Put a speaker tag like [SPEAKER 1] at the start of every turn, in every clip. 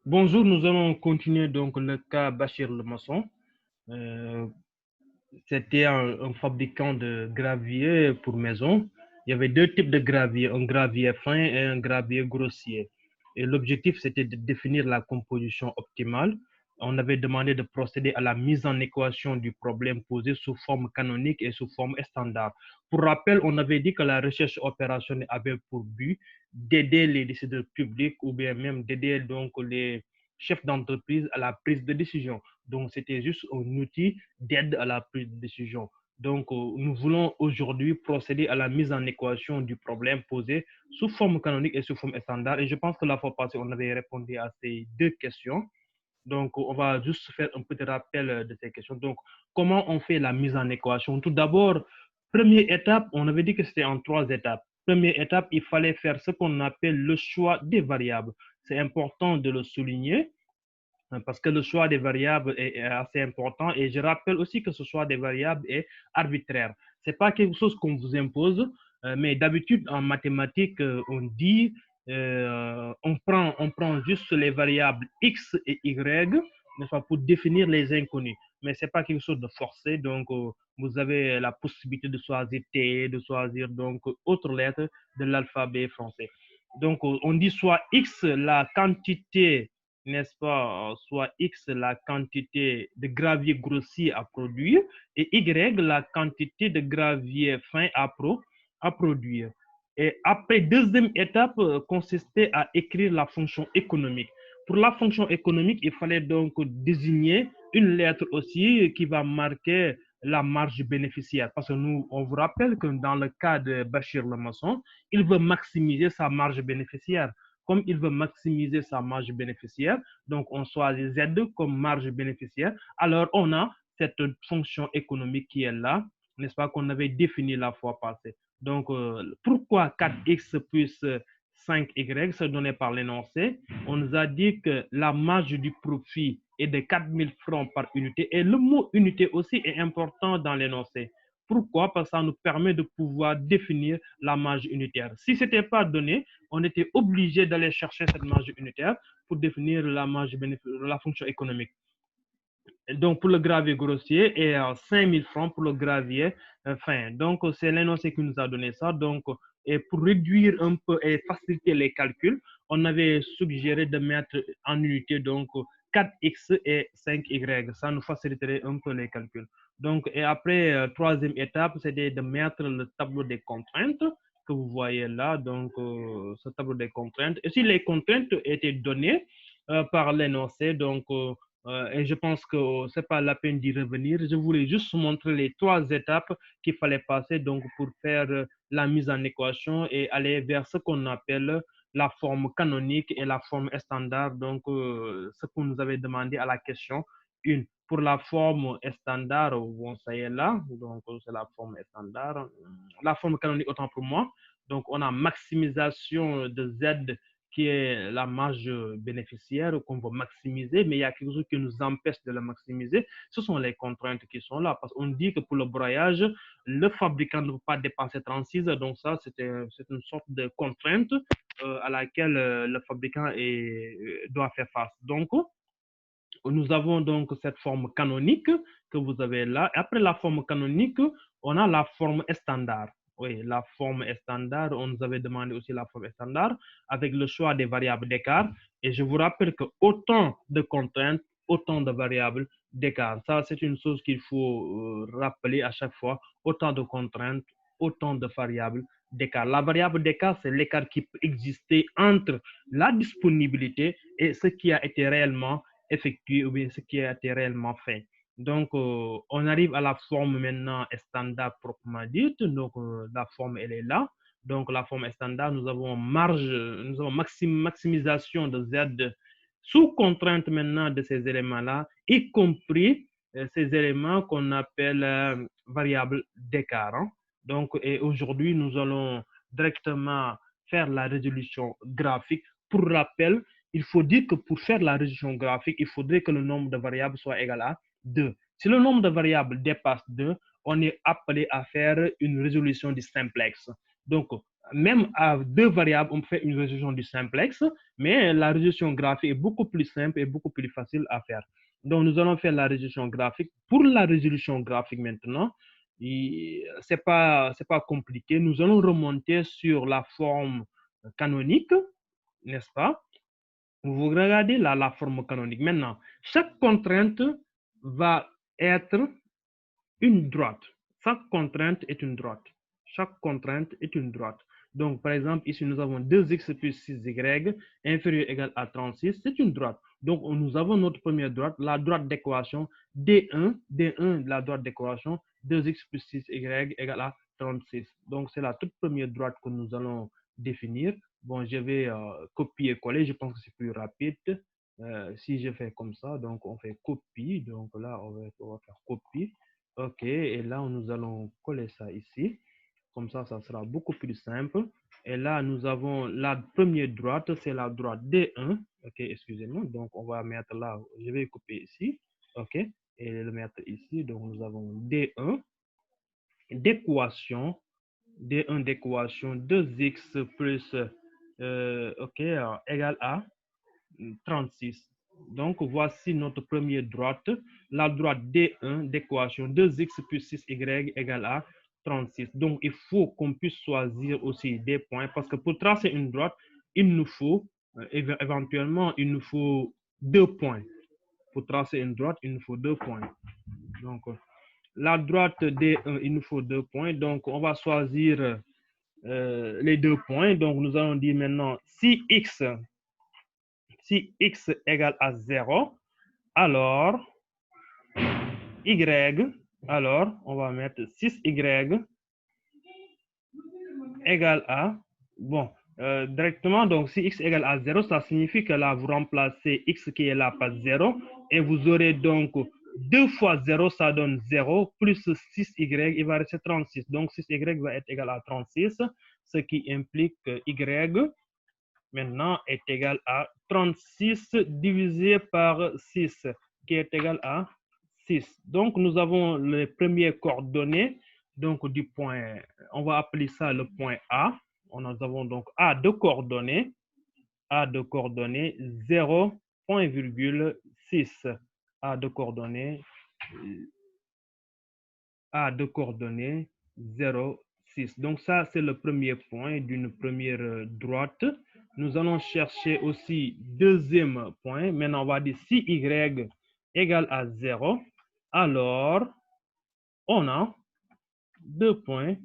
[SPEAKER 1] Bonjour, nous allons continuer donc le cas Bachir le maçon. Euh, C'était un fabricant de gravier pour maison. Il y avait deux types de gravier, un gravier fin et un gravier grossier. Et l'objectif, c'était de définir la composition optimale. On avait demandé de procéder à la mise en équation du problème posé sous forme canonique et sous forme standard. Pour rappel, on avait dit que la recherche opérationnelle avait pour but d'aider les décideurs publics ou bien même d'aider donc les chefs d'entreprise à la prise de décision. Donc, c'était juste un outil d'aide à la prise de décision. Donc, nous voulons aujourd'hui procéder à la mise en équation du problème posé sous forme canonique et sous forme standard. Et je pense que la fois passée, on avait répondu à ces deux questions. Donc, on va juste faire un petit rappel de ces questions. Donc, comment on fait la mise en équation? Tout d'abord, première étape, on avait dit que c'était en trois étapes. Première étape, il fallait faire ce qu'on appelle le choix des variables. C'est important de le souligner parce que le choix des variables est assez important et je rappelle aussi que ce choix des variables est arbitraire. Ce n'est pas quelque chose qu'on vous impose, mais d'habitude en mathématiques, on dit on prend juste les variables x et y pour définir les inconnus. Mais ce n'est pas quelque chose de forcé, donc vous avez la possibilité de choisir T, de choisir donc autre lettre de l'alphabet français. Donc on dit soit x la quantité, n'est-ce pas, soit X la quantité de gravier grossier à produire et Y la quantité de gravier fin à produire. Et après, deuxième étape consistait à écrire la fonction économique. Pour la fonction économique, il fallait donc désigner une lettre aussi qui va marquer la marge bénéficiaire. Parce que nous, on vous rappelle que dans le cas de Bachir le maçon, il veut maximiser sa marge bénéficiaire. Comme il veut maximiser sa marge bénéficiaire, donc on choisit Z comme marge bénéficiaire. Alors on a cette fonction économique qui est là, n'est-ce pas, qu'on avait définie la fois passée. Donc pourquoi 4x plus 5y, c'est donné par l'énoncé. On nous a dit que la marge du profit est de 4000 francs par unité et le mot unité aussi est important dans l'énoncé. Pourquoi? Parce que ça nous permet de pouvoir définir la marge unitaire. Si ce n'était pas donné, on était obligé d'aller chercher cette marge unitaire pour définir la marge la fonction économique. Donc, pour le gravier grossier et 5000 francs pour le gravier fin. Donc, c'est l'énoncé qui nous a donné ça. Donc, et pour réduire un peu et faciliter les calculs, on avait suggéré de mettre en unité donc 4x et 5y. Ça nous faciliterait un peu les calculs. Donc, et après, troisième étape, c'était de mettre le tableau des contraintes que vous voyez là. Donc, ce tableau des contraintes. Et si les contraintes étaient données par l'énoncé, donc, et je pense que ce n'est pas la peine d'y revenir. Je voulais juste montrer les trois étapes qu'il fallait passer donc, pour faire la mise en équation et aller vers ce qu'on appelle la forme canonique et la forme standard. Donc, ce qu'on nous avait demandé à la question 1. Pour la forme standard, bon, ça y est là. Donc, c'est la forme standard. La forme canonique, autant pour moi. Donc, on a maximisation de Z qui est la marge bénéficiaire qu'on va maximiser, mais il y a quelque chose qui nous empêche de la maximiser. Ce sont les contraintes qui sont là. Parce qu'on dit que pour le broyage, le fabricant ne peut pas dépasser 36 heures. Donc ça, c'est une sorte de contrainte à laquelle le fabricant doit faire face. Donc, nous avons donc cette forme canonique que vous avez là. Et après la forme canonique, on a la forme standard. Oui, la forme standard, on nous avait demandé aussi la forme standard avec le choix des variables d'écart. Et je vous rappelle que autant de contraintes, autant de variables d'écart. Ça, c'est une chose qu'il faut rappeler à chaque fois. Autant de contraintes, autant de variables d'écart. La variable d'écart, c'est l'écart qui peut exister entre la disponibilité et ce qui a été réellement effectué ou bien ce qui a été réellement fait. Donc, on arrive à la forme maintenant standard proprement dite. Donc, la forme, elle est là. Donc, la forme standard, nous avons marge, nous avons maximisation de Z sous contrainte maintenant de ces éléments-là, y compris ces éléments qu'on appelle variables d'écart. Hein. Donc, et aujourd'hui, nous allons directement faire la résolution graphique. Pour rappel, il faut dire que pour faire la résolution graphique, il faudrait que le nombre de variables soit égal à 2. Si le nombre de variables dépasse 2, on est appelé à faire une résolution du simplex. Donc, même à deux variables, on fait une résolution du simplex, mais la résolution graphique est beaucoup plus simple et beaucoup plus facile à faire. Donc, nous allons faire la résolution graphique. Pour la résolution graphique maintenant, c'est pas compliqué. Nous allons remonter sur la forme canonique, n'est-ce pas? Vous regardez là la forme canonique. Maintenant, chaque contrainte va être une droite. Chaque contrainte est une droite. Chaque contrainte est une droite. Donc, par exemple, ici, nous avons 2x plus 6y inférieur ou égal à 36. C'est une droite. Donc, nous avons notre première droite, la droite d'équation D1, la droite d'équation 2x plus 6y égale à 36. Donc, c'est la toute première droite que nous allons définir. Bon, je vais copier-coller. Je pense que c'est plus rapide. Si je fais comme ça, donc on fait copie. Donc là, on va faire copie. OK, et là, nous allons coller ça ici. Comme ça sera beaucoup plus simple. Et là, nous avons la première droite, c'est la droite D1. OK, excusez-moi. Donc, on va mettre là, je vais couper ici. OK, et le mettre ici. Donc, nous avons D1 d'équation. D1 d'équation 2x plus, OK, égal à 36. Donc, voici notre première droite. La droite D1 d'équation 2x plus 6y égale à 36. Donc, il faut qu'on puisse choisir aussi des points parce que pour tracer une droite, il nous faut, éventuellement, il nous faut 2 points. Pour tracer une droite, il nous faut 2 points. Donc, la droite D1, il nous faut 2 points. Donc, on va choisir les 2 points. Donc, nous allons dire maintenant si x égale à 0, alors y, alors on va mettre 6y égale à, bon, directement, donc si x égale à 0, ça signifie que là, vous remplacez x qui est là par 0, et vous aurez donc 2 fois 0, ça donne 0, plus 6y, il va rester 36. Donc 6y va être égal à 36, ce qui implique que y maintenant est égal à 36 divisé par 6, qui est égal à 6. Donc, nous avons les premières coordonnées, donc du point, on va appeler ça le point A. Nous avons donc A de coordonnées 0.6. A de coordonnées 0,6. Donc ça, c'est le premier point d'une première droite. Nous allons chercher aussi deuxième point. Maintenant, on va dire si y égale à 0, alors on a 2 points.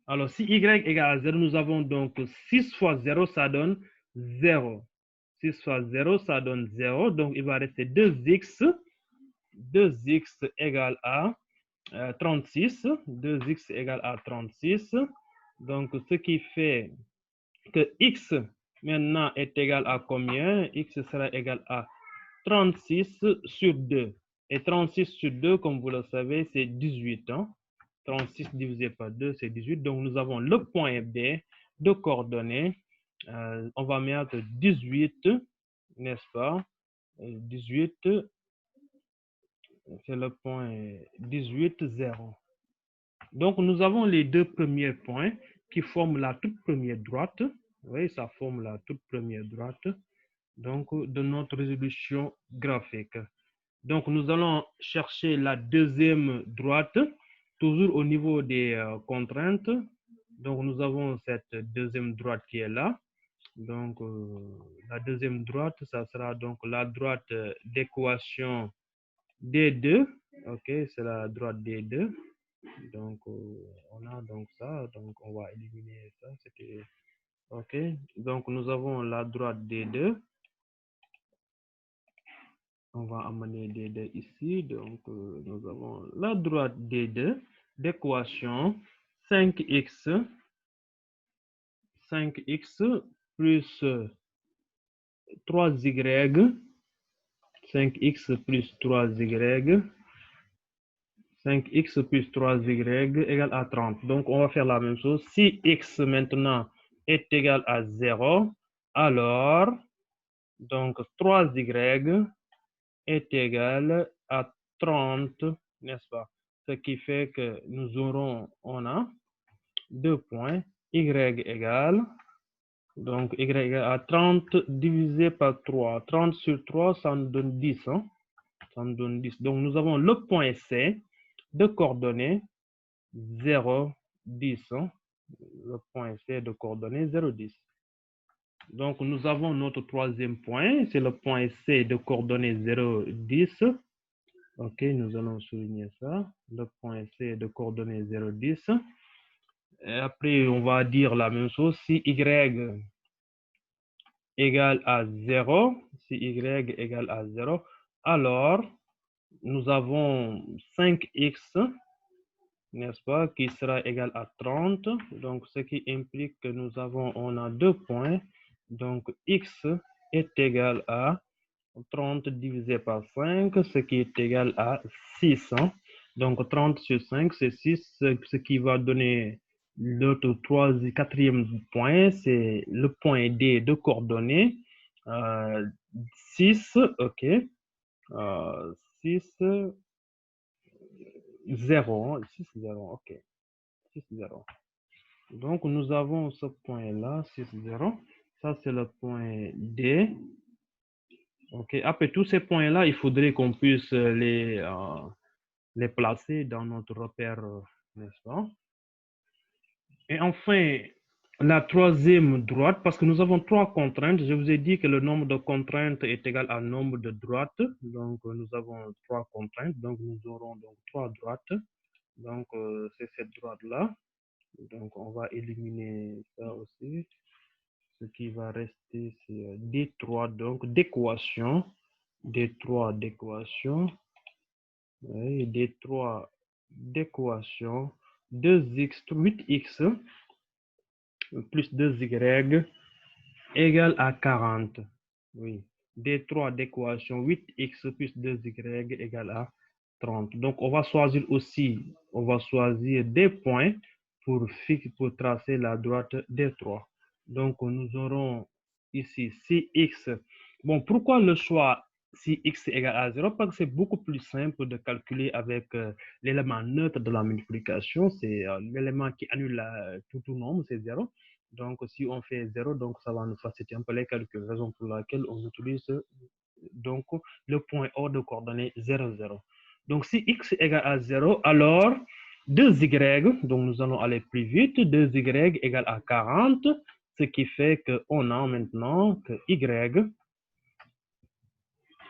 [SPEAKER 1] Alors, si y égale à 0, nous avons donc 6 fois 0, ça donne 0. 6 fois 0, ça donne 0. Donc, il va rester 2x. 2x égale à 36, 2x égale à 36. Donc, ce qui fait que x maintenant est égal à combien? X sera égal à 36 sur 2. Et 36 sur 2, comme vous le savez, c'est 18. Hein? 36 divisé par 2, c'est 18. Donc, nous avons le point B de coordonnées. On va mettre 18, n'est-ce pas? 18, c'est le point 18, 0. Donc, nous avons les deux premiers points qui forment la toute première droite. Oui, ça forme la toute première droite donc, de notre résolution graphique. Donc, nous allons chercher la deuxième droite, toujours au niveau des contraintes. Donc, nous avons cette deuxième droite qui est là. Donc, la deuxième droite, ça sera donc la droite d'équation D2. OK, c'est la droite D2. Donc, on a donc ça. Donc, on va éliminer ça. C'était OK. Donc, nous avons la droite D2. On va amener D2 ici. Donc, nous avons la droite D2 d'équation 5x plus 3y. 5x plus 3y. 5x plus 3y égale à 30. Donc, on va faire la même chose. Si x maintenant est égal à 0, alors, donc 3y est égal à 30, n'est-ce pas? Ce qui fait que nous aurons, on a 2 points. y égale, donc y égale à 30 divisé par 3. 30 sur 3, ça nous donne 10. Hein? Ça nous donne 10. Donc, nous avons le point C de coordonnées 0, 10. Hein? Le point C de coordonnées 0, 10. Donc, nous avons notre troisième point. C'est le point C de coordonnées 0, 10. OK, nous allons souligner ça. Le point C de coordonnées 0, 10. Et après, on va dire la même chose. Si y égale à 0, si y égale à 0, alors nous avons 5x, n'est-ce pas, qui sera égal à 30. Donc, ce qui implique que on a 2 points. Donc, x est égal à 30 divisé par 5, ce qui est égal à 6. Donc, 30 sur 5, c'est 6, ce qui va donner notre quatrième point, c'est le point D de coordonnées. 6, OK. 6, 0, 6, 0, OK. 6, 0. Donc, nous avons ce point-là, 6, 0. Ça, c'est le point D. OK. Après tous ces points-là, il faudrait qu'on puisse les placer dans notre repère, n'est-ce pas? Et enfin, la troisième droite, parce que nous avons 3 contraintes. Je vous ai dit que le nombre de contraintes est égal au nombre de droites. Donc, nous avons 3 contraintes. Donc, nous aurons donc 3 droites. Donc, c'est cette droite-là. Donc, on va éliminer ça aussi. Ce qui va rester, c'est D3, donc d'équation. D3 d'équation. Oui, D3 d'équation. 2x, 8x plus 2y égale à 40. Oui. D3 d'équation 8x plus 2y égale à 30. Donc, on va choisir aussi, on va choisir des points pour tracer la droite D3. Donc, nous aurons ici 6x. Bon, pourquoi le choix si x égale à 0? Parce que c'est beaucoup plus simple de calculer avec l'élément neutre de la multiplication. C'est l'élément qui annule tout nombre, c'est 0. Donc, si on fait 0, donc ça va nous faciliter un peu les calculs, raison pour laquelle on utilise donc le point hors de coordonnées 0, 0. Donc, si x égale à 0, alors 2y, donc nous allons aller plus vite, 2y égale à 40, ce qui fait qu'on a maintenant que y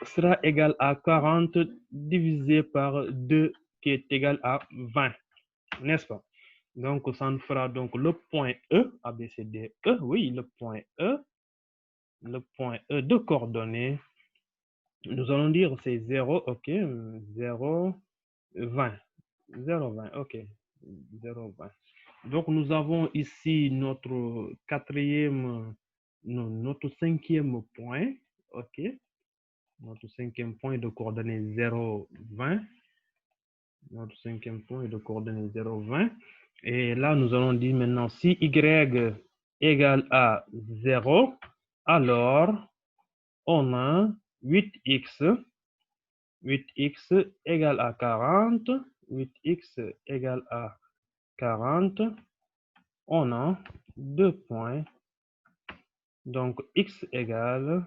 [SPEAKER 1] sera égal à 40 divisé par 2 qui est égal à 20, n'est-ce pas? Donc, ça nous fera donc le point E, A, B, C, D, E, oui, le point E de coordonnées. Nous allons dire c'est 0, ok, 0, 20, 0, 20, ok, 0, 20. Donc, nous avons ici notre notre cinquième point, ok, notre cinquième point de coordonnées 0, 20. Notre cinquième point est de coordonnées 0, 20. Et là, nous allons dire maintenant si y égale à 0, alors on a 8x. 8x égale à 40. 8x égale à 40. On a 2 points. Donc, x égale,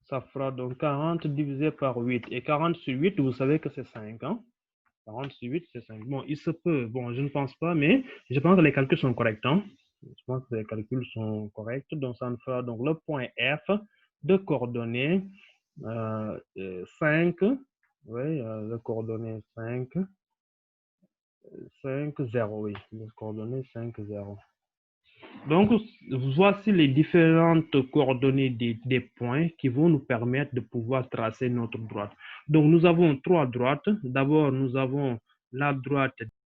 [SPEAKER 1] ça fera donc 40 divisé par 8. Et 40 sur 8, vous savez que c'est 5. Hein? 40 sur 8, c'est 5. Bon, il se peut. Bon, je ne pense pas, mais je pense que les calculs sont corrects. Hein? Je pense que les calculs sont corrects. Donc, ça nous fera donc le point F de coordonnées 5. Oui, le coordonnée 5. 5, 0, oui. Le coordonnée 5, 0. Donc, voici les différentes coordonnées des points qui vont nous permettre de pouvoir tracer notre droite. Donc, nous avons 3 droites. D'abord, nous avons la droite